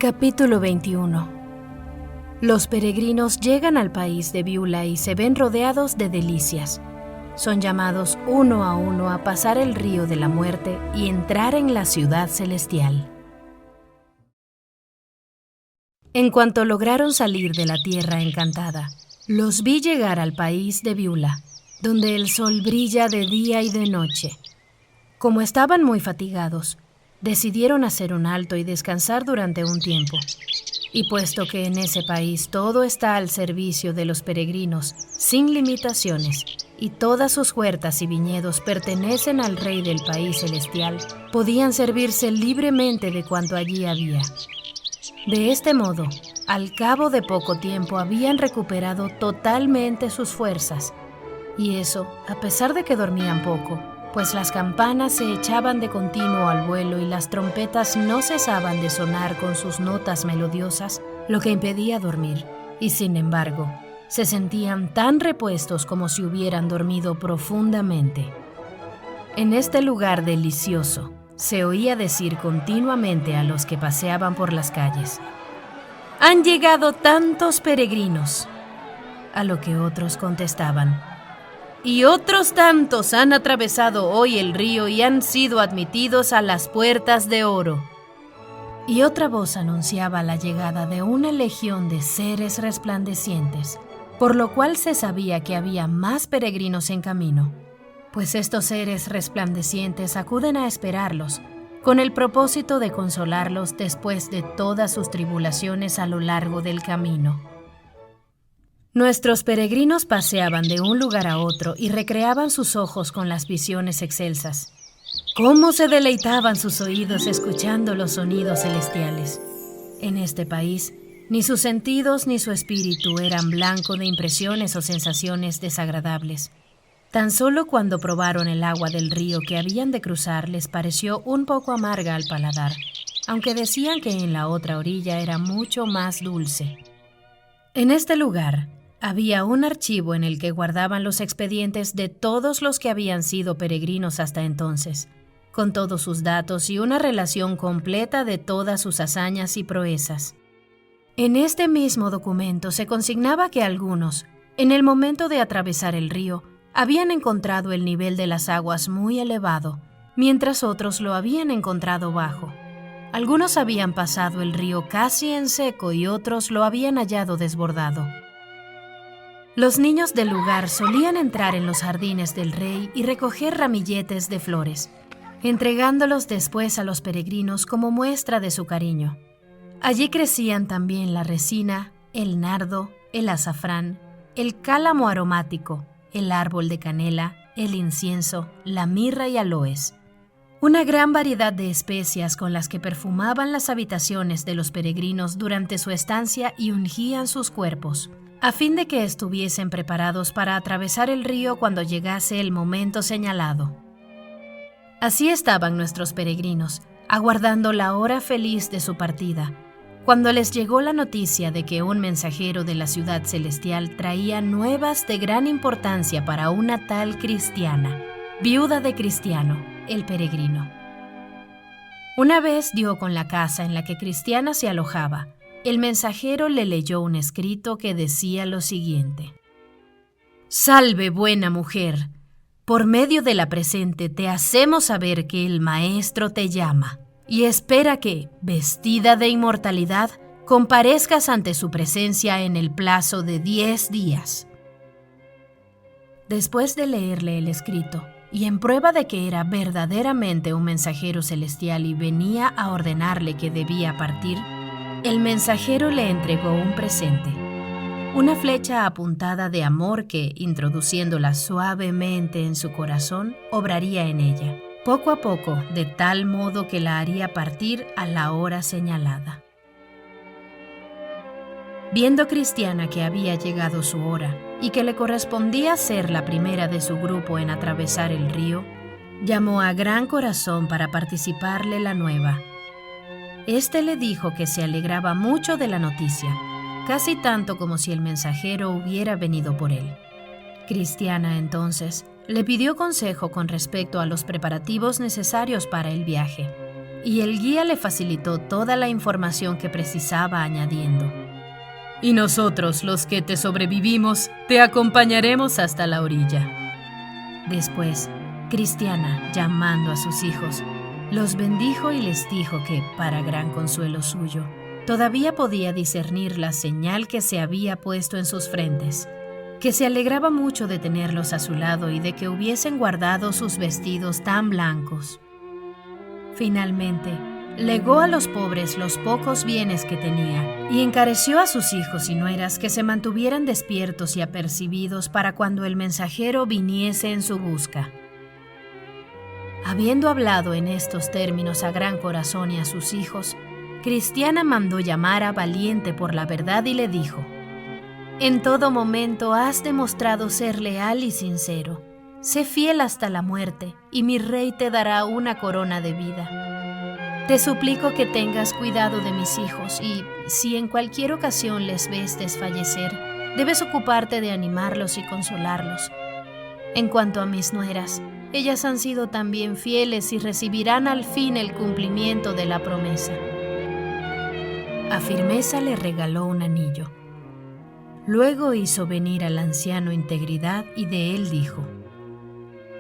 Capítulo 21. Los peregrinos llegan al país de Beulah y se ven rodeados de delicias. Son llamados uno a pasar el río de la muerte y entrar en la ciudad celestial. En cuanto lograron salir de la tierra encantada, los vi llegar al país de Beulah, donde el sol brilla de día y de noche. Como estaban muy fatigados, decidieron hacer un alto y descansar durante un tiempo. Y puesto que en ese país todo está al servicio de los peregrinos, sin limitaciones, y todas sus huertas y viñedos pertenecen al Rey del país celestial, podían servirse libremente de cuanto allí había. De este modo, al cabo de poco tiempo habían recuperado totalmente sus fuerzas, y eso a pesar de que dormían poco, pues las campanas se echaban de continuo al vuelo y las trompetas no cesaban de sonar con sus notas melodiosas, lo que impedía dormir, y sin embargo, se sentían tan repuestos como si hubieran dormido profundamente. En este lugar delicioso, se oía decir continuamente a los que paseaban por las calles: «¡Han llegado tantos peregrinos!», a lo que otros contestaban: «Y otros tantos han atravesado hoy el río y han sido admitidos a las puertas de oro». Y otra voz anunciaba la llegada de una legión de seres resplandecientes, por lo cual se sabía que había más peregrinos en camino, pues estos seres resplandecientes acuden a esperarlos, con el propósito de consolarlos después de todas sus tribulaciones a lo largo del camino. Nuestros peregrinos paseaban de un lugar a otro y recreaban sus ojos con las visiones excelsas. ¿Cómo se deleitaban sus oídos escuchando los sonidos celestiales? En este país, ni sus sentidos ni su espíritu eran blanco de impresiones o sensaciones desagradables. Tan solo cuando probaron el agua del río que habían de cruzar les pareció un poco amarga al paladar, aunque decían que en la otra orilla era mucho más dulce. En este lugar había un archivo en el que guardaban los expedientes de todos los que habían sido peregrinos hasta entonces, con todos sus datos y una relación completa de todas sus hazañas y proezas. En este mismo documento se consignaba que algunos, en el momento de atravesar el río, habían encontrado el nivel de las aguas muy elevado, mientras otros lo habían encontrado bajo. Algunos habían pasado el río casi en seco y otros lo habían hallado desbordado. Los niños del lugar solían entrar en los jardines del rey y recoger ramilletes de flores, entregándolos después a los peregrinos como muestra de su cariño. Allí crecían también la resina, el nardo, el azafrán, el cálamo aromático, el árbol de canela, el incienso, la mirra y aloes. Una gran variedad de especias con las que perfumaban las habitaciones de los peregrinos durante su estancia y ungían sus cuerpos, a fin de que estuviesen preparados para atravesar el río cuando llegase el momento señalado. Así estaban nuestros peregrinos, aguardando la hora feliz de su partida, cuando les llegó la noticia de que un mensajero de la ciudad celestial traía nuevas de gran importancia para una tal Cristiana, viuda de Cristiano, el peregrino. Una vez dio con la casa en la que Cristiana se alojaba. El mensajero le leyó un escrito que decía lo siguiente: «Salve, buena mujer, por medio de la presente te hacemos saber que el Maestro te llama y espera que, vestida de inmortalidad, comparezcas ante su presencia en el plazo de 10 días». Después de leerle el escrito, y en prueba de que era verdaderamente un mensajero celestial y venía a ordenarle que debía partir, el mensajero le entregó un presente, una flecha apuntada de amor que, introduciéndola suavemente en su corazón, obraría en ella, poco a poco, de tal modo que la haría partir a la hora señalada. Viendo Cristiana que había llegado su hora y que le correspondía ser la primera de su grupo en atravesar el río, llamó a Gran Corazón para participarle la nueva. Este le dijo que se alegraba mucho de la noticia, casi tanto como si el mensajero hubiera venido por él. Cristiana, entonces, le pidió consejo con respecto a los preparativos necesarios para el viaje, y el guía le facilitó toda la información que precisaba, añadiendo: «Y nosotros, los que te sobrevivimos, te acompañaremos hasta la orilla». Después, Cristiana, llamando a sus hijos, los bendijo y les dijo que, para gran consuelo suyo, todavía podía discernir la señal que se había puesto en sus frentes, que se alegraba mucho de tenerlos a su lado y de que hubiesen guardado sus vestidos tan blancos. Finalmente, legó a los pobres los pocos bienes que tenía y encareció a sus hijos y nueras que se mantuvieran despiertos y apercibidos para cuando el mensajero viniese en su busca. Habiendo hablado en estos términos a Gran Corazón y a sus hijos, Cristiana mandó llamar a Valiente por la verdad y le dijo: «En todo momento has demostrado ser leal y sincero. Sé fiel hasta la muerte, y mi rey te dará una corona de vida. Te suplico que tengas cuidado de mis hijos y, si en cualquier ocasión les ves desfallecer, debes ocuparte de animarlos y consolarlos. En cuanto a mis nueras, ellas han sido también fieles y recibirán al fin el cumplimiento de la promesa». A Firmeza le regaló un anillo. Luego hizo venir al anciano Integridad y de él dijo: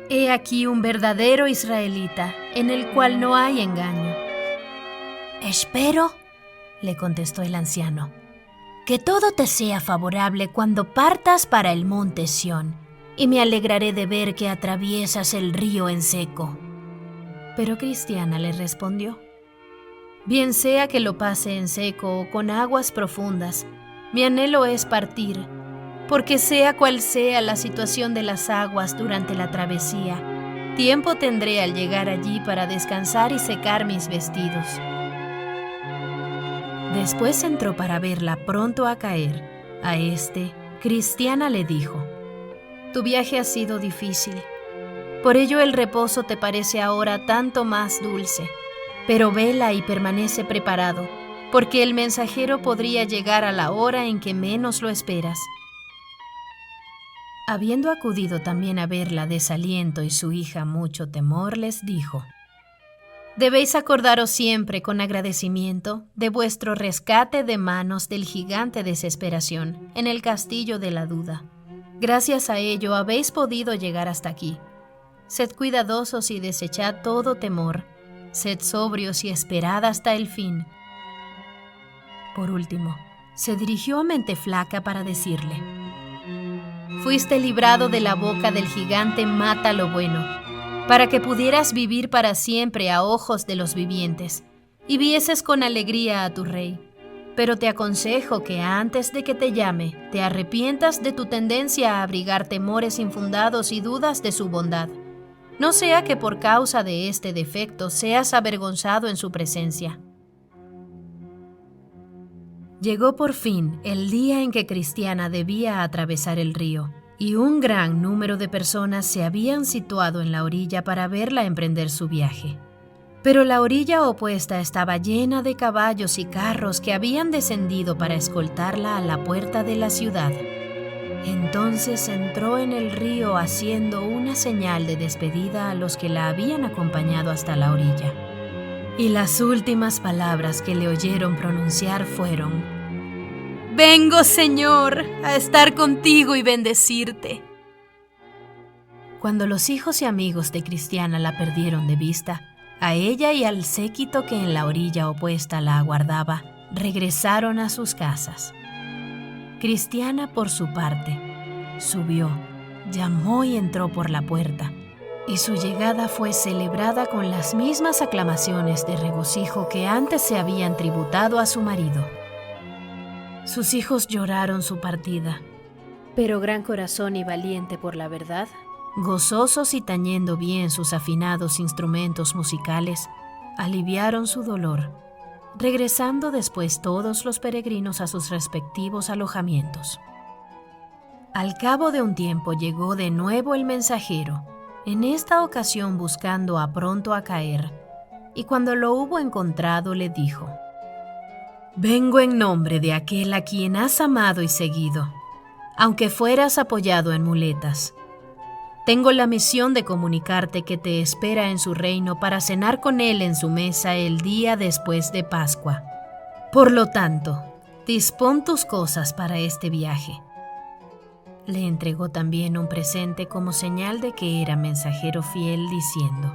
«He aquí un verdadero israelita, en el cual no hay engaño». «Espero», le contestó el anciano, «que todo te sea favorable cuando partas para el monte Sión, y me alegraré de ver que atraviesas el río en seco». Pero Cristiana le respondió: «Bien sea que lo pase en seco o con aguas profundas, mi anhelo es partir, porque sea cual sea la situación de las aguas durante la travesía, tiempo tendré al llegar allí para descansar y secar mis vestidos». Después entró para verla pronto a caer. A Cristiana le dijo: «Tu viaje ha sido difícil, por ello el reposo te parece ahora tanto más dulce, pero vela y permanece preparado, porque el mensajero podría llegar a la hora en que menos lo esperas». Habiendo acudido también a verla Desaliento y su hija Mucho Temor, les dijo: «Debéis acordaros siempre con agradecimiento de vuestro rescate de manos del gigante Desesperación en el castillo de la Duda. Gracias a ello habéis podido llegar hasta aquí. Sed cuidadosos y desechad todo temor. Sed sobrios y esperad hasta el fin». Por último, se dirigió a Menteflaca para decirle: «Fuiste librado de la boca del gigante Mata lo Bueno, para que pudieras vivir para siempre a ojos de los vivientes, y vieses con alegría a tu rey. Pero te aconsejo que antes de que te llame, te arrepientas de tu tendencia a abrigar temores infundados y dudas de su bondad. No sea que por causa de este defecto seas avergonzado en su presencia». Llegó por fin el día en que Cristiana debía atravesar el río, y un gran número de personas se habían situado en la orilla para verla emprender su viaje. Pero la orilla opuesta estaba llena de caballos y carros que habían descendido para escoltarla a la puerta de la ciudad. Entonces entró en el río haciendo una señal de despedida a los que la habían acompañado hasta la orilla. Y las últimas palabras que le oyeron pronunciar fueron: «Vengo, Señor, a estar contigo y bendecirte». Cuando los hijos y amigos de Cristiana la perdieron de vista, a ella y al séquito que en la orilla opuesta la aguardaba, regresaron a sus casas. Cristiana, por su parte, subió, llamó y entró por la puerta, y su llegada fue celebrada con las mismas aclamaciones de regocijo que antes se habían tributado a su marido. Sus hijos lloraron su partida, pero Gran Corazón y Valiente por la verdad, gozosos y tañendo bien sus afinados instrumentos musicales, aliviaron su dolor, regresando después todos los peregrinos a sus respectivos alojamientos. Al cabo de un tiempo llegó de nuevo el mensajero, en esta ocasión buscando a Pronto a Caer, y cuando lo hubo encontrado le dijo: «Vengo en nombre de aquel a quien has amado y seguido, aunque fueras apoyado en muletas. Tengo la misión de comunicarte que te espera en su reino para cenar con él en su mesa el día después de Pascua. Por lo tanto, dispón tus cosas para este viaje. Le entregó también un presente como señal de que era mensajero fiel, diciendo: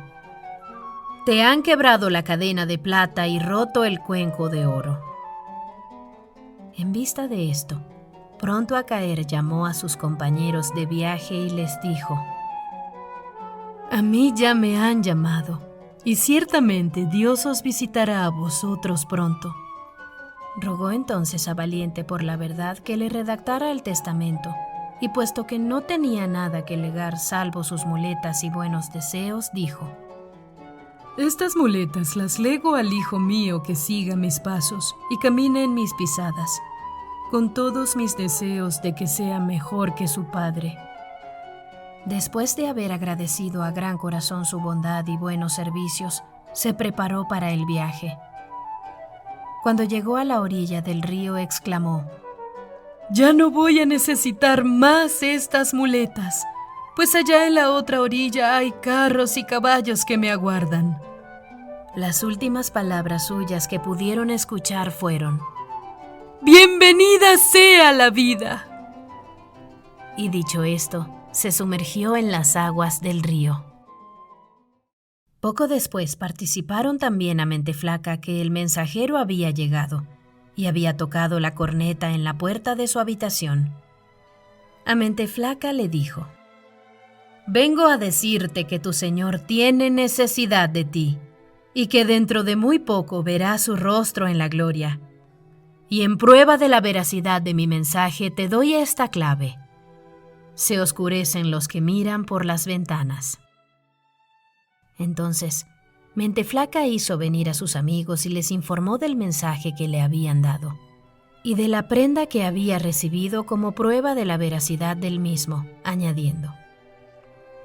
Te han quebrado la cadena de plata y roto el cuenco de oro. En vista de esto, pronto a caer llamó a sus compañeros de viaje y les dijo: A mí ya me han llamado, y ciertamente Dios os visitará a vosotros pronto. Rogó entonces a Valiente por la verdad que le redactara el testamento, y puesto que no tenía nada que legar salvo sus muletas y buenos deseos, dijo: Estas muletas las lego al hijo mío que siga mis pasos y camine en mis pisadas, con todos mis deseos de que sea mejor que su padre. Después de haber agradecido a gran corazón su bondad y buenos servicios, se preparó para el viaje. Cuando llegó a la orilla del río, exclamó: Ya no voy a necesitar más estas muletas, pues allá en la otra orilla hay carros y caballos que me aguardan. Las últimas palabras suyas que pudieron escuchar fueron: ¡Bienvenida sea la vida! Y dicho esto, se sumergió en las aguas del río. Poco después participaron también a Menteflaca que el mensajero había llegado y había tocado la corneta en la puerta de su habitación. A Menteflaca le dijo: Vengo a decirte que tu señor tiene necesidad de ti y que dentro de muy poco verá su rostro en la gloria. Y en prueba de la veracidad de mi mensaje te doy esta clave: se oscurecen los que miran por las ventanas. Entonces, Menteflaca hizo venir a sus amigos y les informó del mensaje que le habían dado y de la prenda que había recibido como prueba de la veracidad del mismo, añadiendo: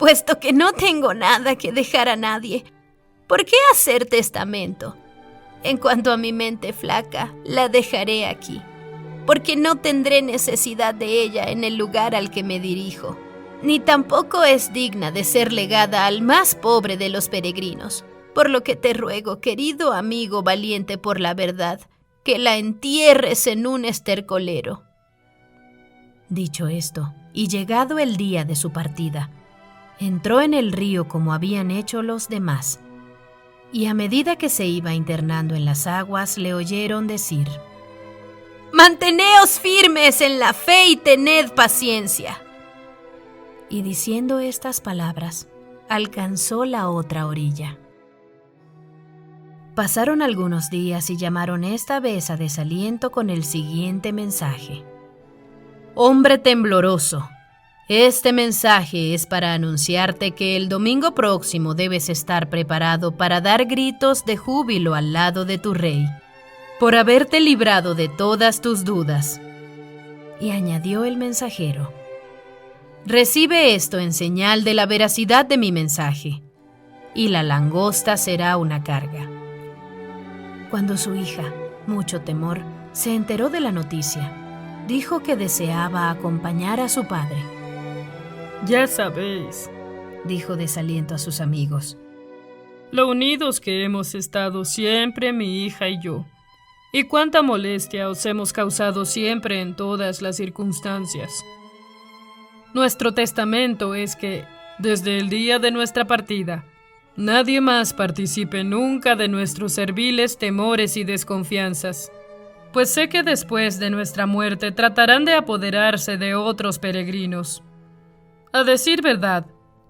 Puesto que no tengo nada que dejar a nadie, ¿por qué hacer testamento? En cuanto a mi Menteflaca, la dejaré aquí, porque no tendré necesidad de ella en el lugar al que me dirijo, ni tampoco es digna de ser legada al más pobre de los peregrinos, por lo que te ruego, querido amigo Valiente por la verdad, que la entierres en un estercolero. Dicho esto, y llegado el día de su partida, entró en el río como habían hecho los demás, y a medida que se iba internando en las aguas le oyeron decir: Manteneos firmes en la fe y tened paciencia. Y diciendo estas palabras, alcanzó la otra orilla. Pasaron algunos días y llamaron esta vez a Desaliento con el siguiente mensaje: Hombre tembloroso, este mensaje es para anunciarte que el domingo próximo debes estar preparado para dar gritos de júbilo al lado de tu rey, por haberte librado de todas tus dudas. Y añadió el mensajero: Recibe esto en señal de la veracidad de mi mensaje, y la langosta será una carga. Cuando su hija, mucho temor, se enteró de la noticia, dijo que deseaba acompañar a su padre. Ya sabéis, dijo Desaliento a sus amigos, lo unidos que hemos estado siempre mi hija y yo, y cuánta molestia os hemos causado siempre en todas las circunstancias. Nuestro testamento es que, desde el día de nuestra partida, nadie más participe nunca de nuestros serviles temores y desconfianzas, pues sé que después de nuestra muerte tratarán de apoderarse de otros peregrinos. A decir verdad,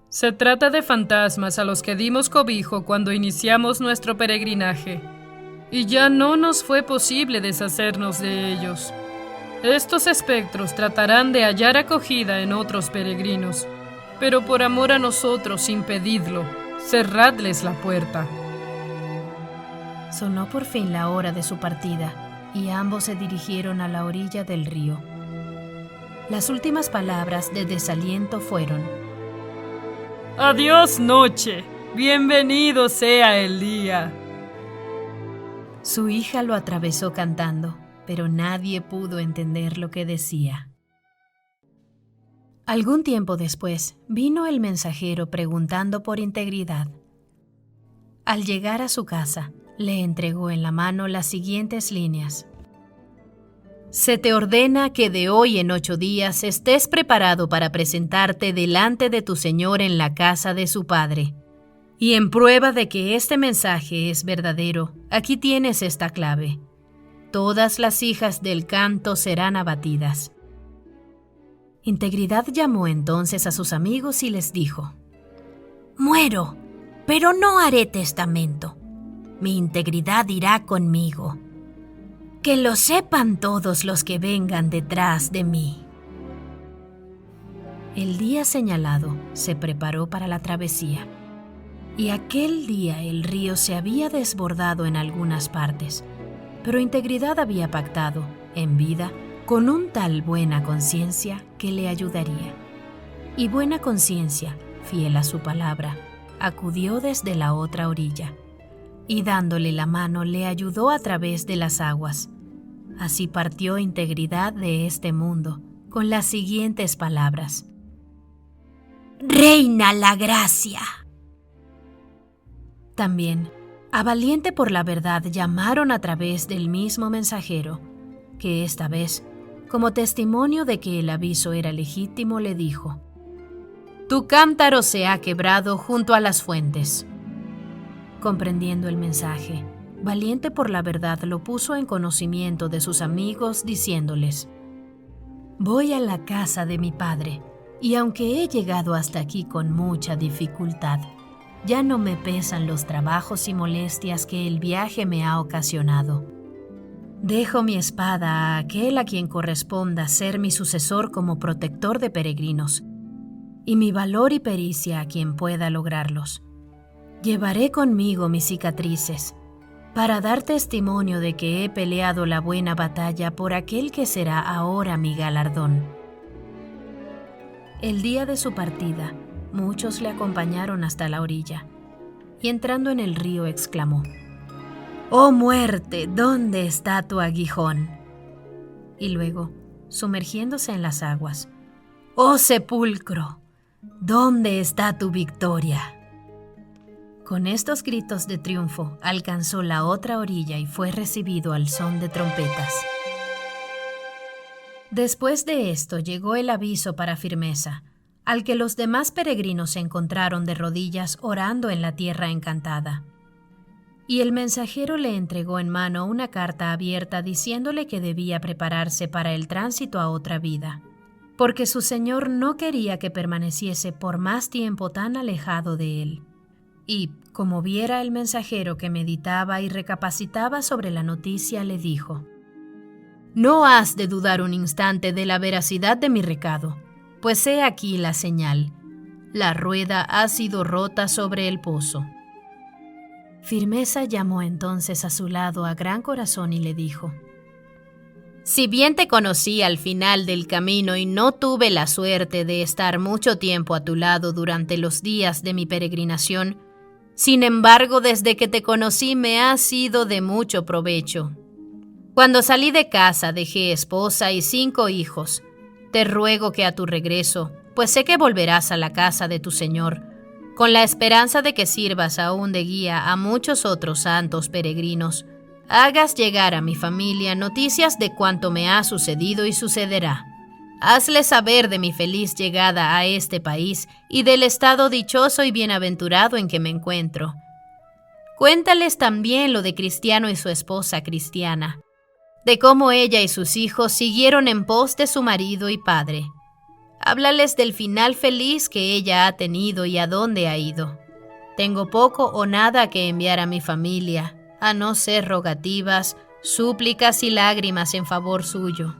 se trata de fantasmas a los que dimos cobijo cuando iniciamos nuestro peregrinaje, y ya no nos fue posible deshacernos de ellos. Estos espectros tratarán de hallar acogida en otros peregrinos, pero por amor a nosotros impedidlo, cerradles la puerta. Sonó por fin la hora de su partida, y ambos se dirigieron a la orilla del río. Las últimas palabras de Desaliento fueron: Adiós noche, bienvenido sea el día. Su hija lo atravesó cantando, pero nadie pudo entender lo que decía. Algún tiempo después, vino el mensajero preguntando por Integridad. Al llegar a su casa, le entregó en la mano las siguientes líneas. Se te ordena que de hoy en 8 días estés preparado para presentarte delante de tu Señor en la casa de su Padre. Y en prueba de que este mensaje es verdadero, aquí tienes esta clave. Todas las hijas del canto serán abatidas. Integridad llamó entonces a sus amigos y les dijo: Muero, pero no haré testamento. Mi integridad irá conmigo. Que lo sepan todos los que vengan detrás de mí. El día señalado se preparó para la travesía. Y aquel día el río se había desbordado en algunas partes, pero Integridad había pactado, en vida, con un tal Buena Conciencia que le ayudaría. Y Buena Conciencia, fiel a su palabra, acudió desde la otra orilla, y dándole la mano le ayudó a través de las aguas. Así partió Integridad de este mundo, con las siguientes palabras: Reina la gracia. También, a Valiente por la Verdad llamaron a través del mismo mensajero, que esta vez, como testimonio de que el aviso era legítimo, le dijo: Tu cántaro se ha quebrado junto a las fuentes. Comprendiendo el mensaje, Valiente por la Verdad lo puso en conocimiento de sus amigos, diciéndoles: Voy a la casa de mi padre, y aunque he llegado hasta aquí con mucha dificultad, ya no me pesan los trabajos y molestias que el viaje me ha ocasionado. Dejo mi espada a aquel a quien corresponda ser mi sucesor como protector de peregrinos, y mi valor y pericia a quien pueda lograrlos. Llevaré conmigo mis cicatrices, para dar testimonio de que he peleado la buena batalla por aquel que será ahora mi galardón. El día de su partida, muchos le acompañaron hasta la orilla, y entrando en el río exclamó: ¡Oh muerte! ¿Dónde está tu aguijón? Y luego, sumergiéndose en las aguas: ¡Oh sepulcro! ¿Dónde está tu victoria? Con estos gritos de triunfo, alcanzó la otra orilla y fue recibido al son de trompetas. Después de esto llegó el aviso para Firmeza, al que los demás peregrinos se encontraron de rodillas orando en la tierra encantada. Y el mensajero le entregó en mano una carta abierta diciéndole que debía prepararse para el tránsito a otra vida, porque su señor no quería que permaneciese por más tiempo tan alejado de él. Y, como viera el mensajero que meditaba y recapacitaba sobre la noticia, le dijo: No has de dudar un instante de la veracidad de mi recado, pues he aquí la señal. La rueda ha sido rota sobre el pozo. Firmeza llamó entonces a su lado a Gran Corazón y le dijo: Si bien te conocí al final del camino y no tuve la suerte de estar mucho tiempo a tu lado durante los días de mi peregrinación, sin embargo, desde que te conocí me has sido de mucho provecho. Cuando salí de casa dejé esposa y 5 hijos. Te ruego que a tu regreso, pues sé que volverás a la casa de tu Señor, con la esperanza de que sirvas aún de guía a muchos otros santos peregrinos, hagas llegar a mi familia noticias de cuanto me ha sucedido y sucederá. Hazle saber de mi feliz llegada a este país y del estado dichoso y bienaventurado en que me encuentro. Cuéntales también lo de Cristiano y su esposa Cristiana, de cómo ella y sus hijos siguieron en pos de su marido y padre. Háblales del final feliz que ella ha tenido y a dónde ha ido. Tengo poco o nada que enviar a mi familia, a no ser rogativas, súplicas y lágrimas en favor suyo.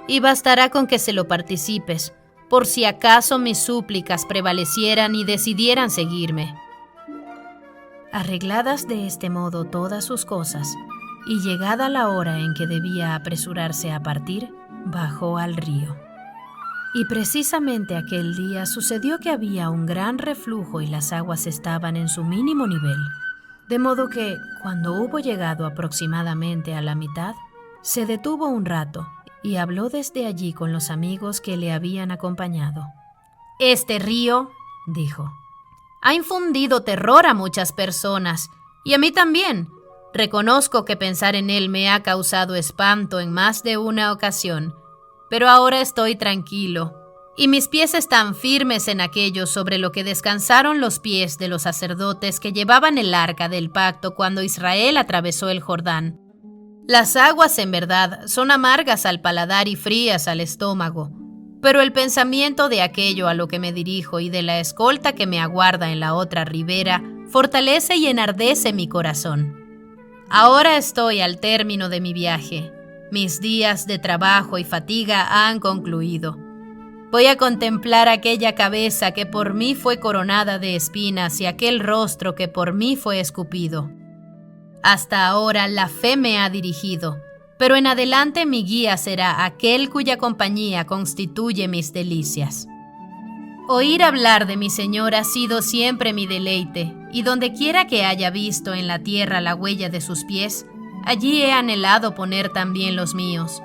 Y bastará con que se lo participes, por si acaso mis súplicas prevalecieran y decidieran seguirme. Arregladas de este modo todas sus cosas, y llegada la hora en que debía apresurarse a partir, bajó al río. Y precisamente aquel día sucedió que había un gran reflujo y las aguas estaban en su mínimo nivel, de modo que, cuando hubo llegado aproximadamente a la mitad, se detuvo un rato, y habló desde allí con los amigos que le habían acompañado. «Este río», dijo, «ha infundido terror a muchas personas, y a mí también. Reconozco que pensar en él me ha causado espanto en más de una ocasión, pero ahora estoy tranquilo, y mis pies están firmes en aquello sobre lo que descansaron los pies de los sacerdotes que llevaban el arca del pacto cuando Israel atravesó el Jordán. Las aguas, en verdad, son amargas al paladar y frías al estómago, pero el pensamiento de aquello a lo que me dirijo y de la escolta que me aguarda en la otra ribera fortalece y enardece mi corazón. Ahora estoy al término de mi viaje. Mis días de trabajo y fatiga han concluido. Voy a contemplar aquella cabeza que por mí fue coronada de espinas y aquel rostro que por mí fue escupido. Hasta ahora la fe me ha dirigido, pero en adelante mi guía será aquel cuya compañía constituye mis delicias. Oír hablar de mi Señor ha sido siempre mi deleite, y donde quiera que haya visto en la tierra la huella de sus pies, allí he anhelado poner también los míos.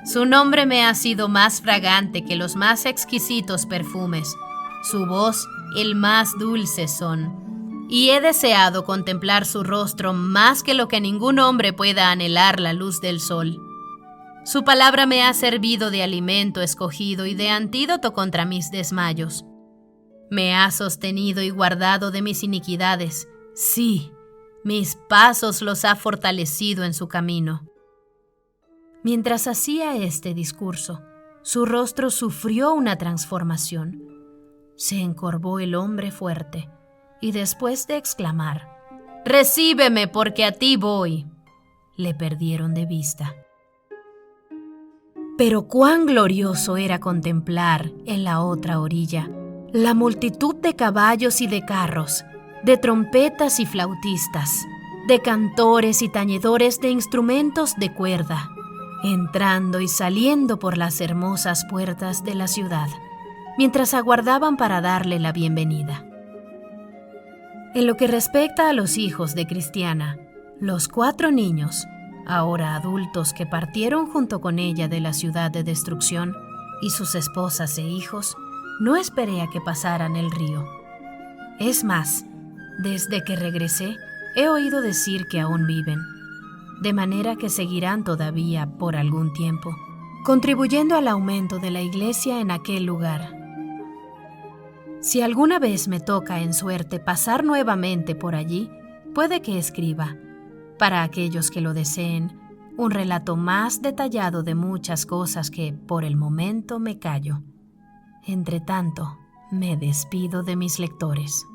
Su nombre me ha sido más fragante que los más exquisitos perfumes, su voz el más dulce son, y he deseado contemplar su rostro más que lo que ningún hombre pueda anhelar la luz del sol. Su palabra me ha servido de alimento escogido y de antídoto contra mis desmayos. Me ha sostenido y guardado de mis iniquidades. Sí, mis pasos los ha fortalecido en su camino. Mientras hacía este discurso, su rostro sufrió una transformación. Se encorvó el hombre fuerte y después de exclamar, «Recíbeme porque a ti voy», le perdieron de vista. Pero cuán glorioso era contemplar en la otra orilla la multitud de caballos y de carros, de trompetas y flautistas, de cantores y tañedores de instrumentos de cuerda, entrando y saliendo por las hermosas puertas de la ciudad, mientras aguardaban para darle la bienvenida. En lo que respecta a los hijos de Cristiana, los 4 niños, ahora adultos que partieron junto con ella de la ciudad de destrucción, y sus esposas e hijos, no esperé a que pasaran el río. Es más, desde que regresé, he oído decir que aún viven, de manera que seguirán todavía por algún tiempo, contribuyendo al aumento de la iglesia en aquel lugar. Si alguna vez me toca en suerte pasar nuevamente por allí, puede que escriba, para aquellos que lo deseen, un relato más detallado de muchas cosas que por el momento me callo. Entre tanto, me despido de mis lectores.